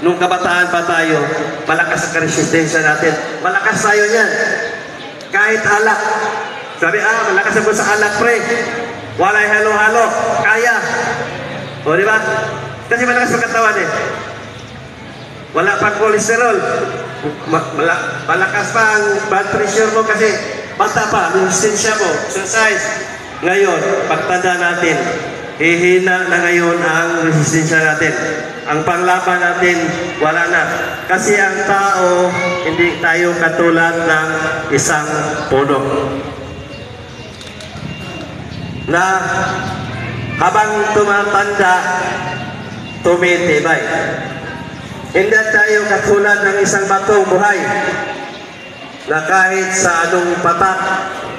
Nung kabataan pa tayo, malakas ang resistensya natin. Malakas tayo niyan. Kahit alak. Sabi, malakas ako sa alak, pre. Walay halo-halo. Kaya. O, di ba? Kasi malakas ang katawan eh. Wala pang kolesterol. Malakas pa ang blood pressure mo kasi bata pa, resistensya mo, exercise. Ngayon, pagtanda natin, hihina na ngayon ang resistensya natin. Ang panglaban natin, wala na. Kasi ang tao, hindi tayo katulad ng isang puno. Na habang tumatanda, tumitibay. Hindi tayo katulad ng isang batong buhay na kahit sa anong patak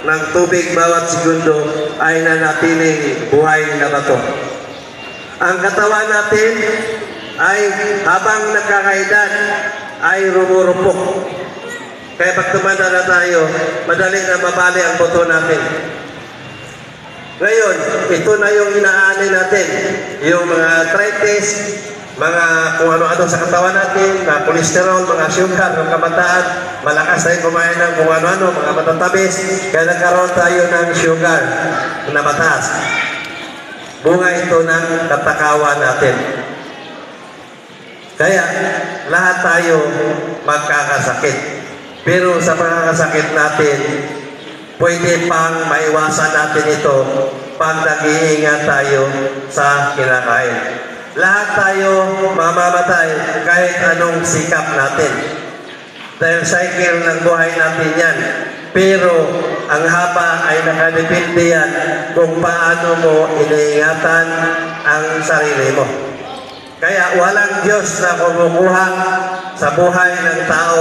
ng tubig bawat segundo ay nanatiling buhay na bato. Ang katawan natin ay habang nagkakaedad ay rumurupok. Kaya pag tumanda na tayo, madali na mabali ang buto natin. Ngayon, ito na yung inaani natin. Yung mga arthritis, mga kung ano-ano sa katawan natin, mga kolesterol, mga sugar, mga kabataan, malakas tayo kumain ng kung ano-ano, mga matatabis, kaya nagkaroon tayo ng sugar na mataas. Bunga ito ng katakawan natin. Kaya lahat tayo magkakasakit. Pero sa pagkakasakit natin, pwede pang maiwasan natin ito pag nag-iingat tayo sa kinakain. Lahat tayo mamamatay kahit anong sikap natin. Dahil cycle ng buhay natin yan. Pero ang haba ay nakadepende yan kung paano mo iniingatan ang sarili mo. Kaya walang Diyos na kumukuha sa buhay ng tao